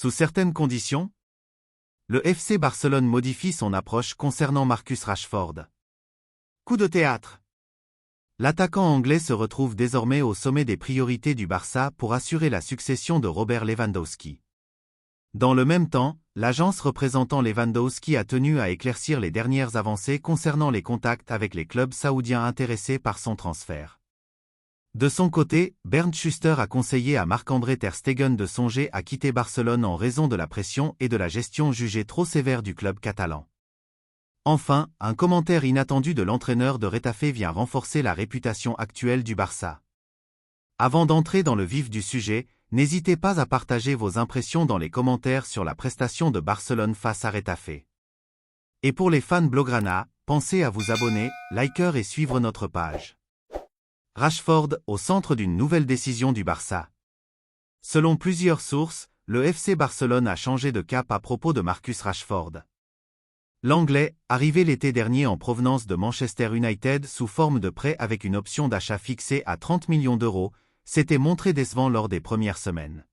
Sous certaines conditions, le FC Barcelone modifie son approche concernant Marcus Rashford. Coup de théâtre. L'attaquant anglais se retrouve désormais au sommet des priorités du Barça pour assurer la succession de Robert Lewandowski. Dans le même temps, l'agence représentant Lewandowski a tenu à éclaircir les dernières avancées concernant les contacts avec les clubs saoudiens intéressés par son transfert. De son côté, Bernd Schuster a conseillé à Marc-André ter Stegen de songer à quitter Barcelone en raison de la pression et de la gestion jugée trop sévère du club catalan. Enfin, un commentaire inattendu de l'entraîneur de Retafe vient renforcer la réputation actuelle du Barça. Avant d'entrer dans le vif du sujet, n'hésitez pas à partager vos impressions dans les commentaires sur la prestation de Barcelone face à Retafe. Et pour les fans Blaugrana, pensez à vous abonner, liker et suivre notre page. Rashford, au centre d'une nouvelle décision du Barça. Selon plusieurs sources, le FC Barcelone a changé de cap à propos de Marcus Rashford. L'Anglais, arrivé l'été dernier en provenance de Manchester United sous forme de prêt avec une option d'achat fixée à 30 millions d'euros, s'était montré décevant lors des premières semaines.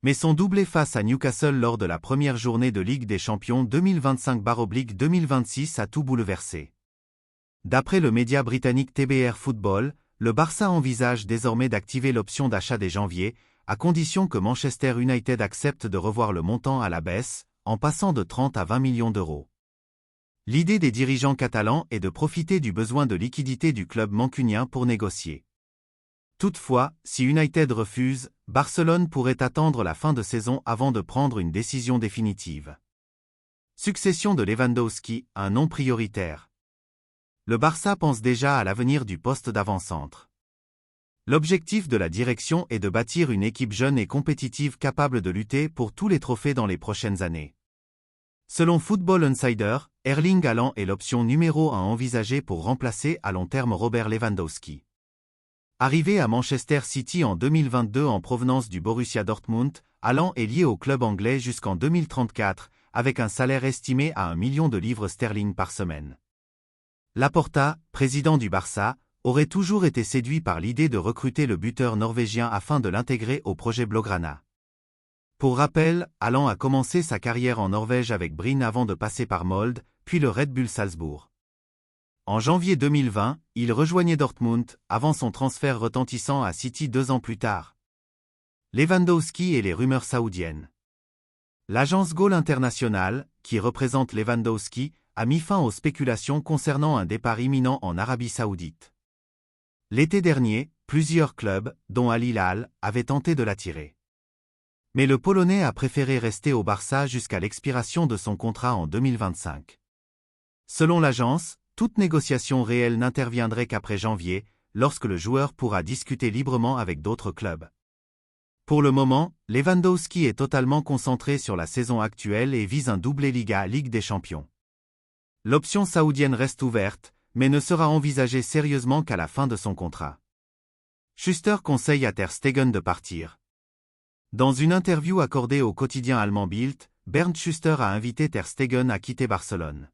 Mais son doublé face à Newcastle lors de la première journée de Ligue des Champions 2025/2026 a tout bouleversé. D'après le média britannique TBR Football, le Barça envisage désormais d'activer l'option d'achat dès janvier, à condition que Manchester United accepte de revoir le montant à la baisse, en passant de 30 à 20 millions d'euros. L'idée des dirigeants catalans est de profiter du besoin de liquidité du club mancunien pour négocier. Toutefois, si United refuse, Barcelone pourrait attendre la fin de saison avant de prendre une décision définitive. Succession de Lewandowski, un nom prioritaire. Le Barça pense déjà à l'avenir du poste d'avant-centre. L'objectif de la direction est de bâtir une équipe jeune et compétitive capable de lutter pour tous les trophées dans les prochaines années. Selon Football Insider, Erling Haaland est l'option numéro 1 envisagée pour remplacer à long terme Robert Lewandowski. Arrivé à Manchester City en 2022 en provenance du Borussia Dortmund, Haaland est lié au club anglais jusqu'en 2034, avec un salaire estimé à 1 million de livres sterling par semaine. Laporta, président du Barça, aurait toujours été séduit par l'idée de recruter le buteur norvégien afin de l'intégrer au projet Blaugrana. Pour rappel, Haaland a commencé sa carrière en Norvège avec Bryn avant de passer par Molde, puis le Red Bull Salzbourg. En janvier 2020, il rejoignait Dortmund, avant son transfert retentissant à City 2 ans plus tard. Lewandowski et les rumeurs saoudiennes. L'agence Goal International, qui représente Lewandowski, a mis fin aux spéculations concernant un départ imminent en Arabie Saoudite. L'été dernier, plusieurs clubs, dont Al Hilal, avaient tenté de l'attirer. Mais le Polonais a préféré rester au Barça jusqu'à l'expiration de son contrat en 2025. Selon l'agence, toute négociation réelle n'interviendrait qu'après janvier, lorsque le joueur pourra discuter librement avec d'autres clubs. Pour le moment, Lewandowski est totalement concentré sur la saison actuelle et vise un doublé Ligue des Champions. L'option saoudienne reste ouverte, mais ne sera envisagée sérieusement qu'à la fin de son contrat. Schuster conseille à ter Stegen de partir. Dans une interview accordée au quotidien allemand Bild, Bernd Schuster a invité ter Stegen à quitter Barcelone.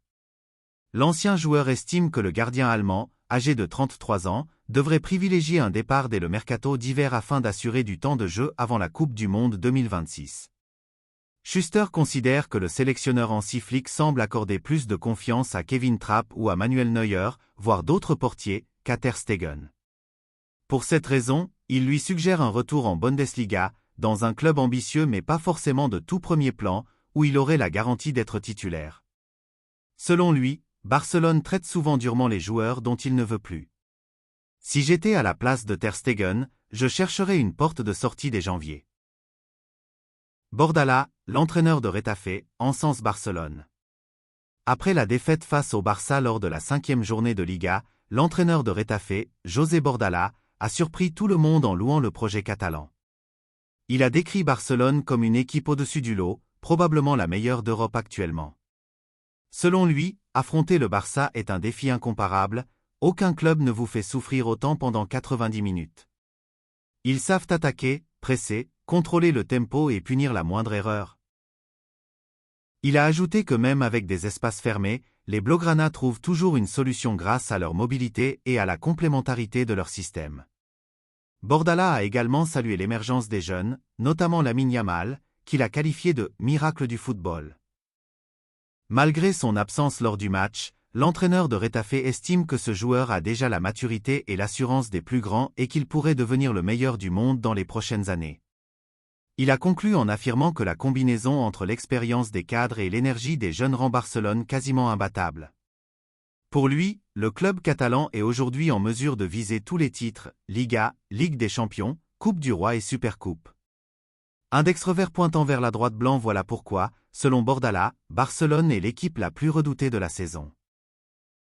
L'ancien joueur estime que le gardien allemand, âgé de 33 ans, devrait privilégier un départ dès le mercato d'hiver afin d'assurer du temps de jeu avant la Coupe du Monde 2026. Schuster considère que le sélectionneur Hansi Flick semble accorder plus de confiance à Kevin Trapp ou à Manuel Neuer, voire d'autres portiers, qu'à ter Stegen. Pour cette raison, il lui suggère un retour en Bundesliga, dans un club ambitieux mais pas forcément de tout premier plan, où il aurait la garantie d'être titulaire. Selon lui, Barcelone traite souvent durement les joueurs dont il ne veut plus. Si j'étais à la place de ter Stegen, je chercherais une porte de sortie dès janvier. Bordalás, l'entraîneur de Retafe, encense Barcelone. Après la défaite face au Barça lors de la 5e journée de Liga, l'entraîneur de Retafe, José Bordalás, a surpris tout le monde en louant le projet catalan. Il a décrit Barcelone comme une équipe au-dessus du lot, probablement la meilleure d'Europe actuellement. Selon lui, affronter le Barça est un défi incomparable, aucun club ne vous fait souffrir autant pendant 90 minutes. Ils savent attaquer, presser, contrôler le tempo et punir la moindre erreur. Il a ajouté que même avec des espaces fermés, les Blaugrana trouvent toujours une solution grâce à leur mobilité et à la complémentarité de leur système. Bordalás a également salué l'émergence des jeunes, notamment Lamine Yamal, qu'il a qualifié de « miracle du football ». Malgré son absence lors du match, l'entraîneur de Retafe estime que ce joueur a déjà la maturité et l'assurance des plus grands et qu'il pourrait devenir le meilleur du monde dans les prochaines années. Il a conclu en affirmant que la combinaison entre l'expérience des cadres et l'énergie des jeunes rend Barcelone quasiment imbattable. Pour lui, le club catalan est aujourd'hui en mesure de viser tous les titres, Liga, Ligue des Champions, Coupe du Roi et Supercoupe. Index revers pointant vers la droite blanc, voilà pourquoi, selon Bordala, Barcelone est l'équipe la plus redoutée de la saison.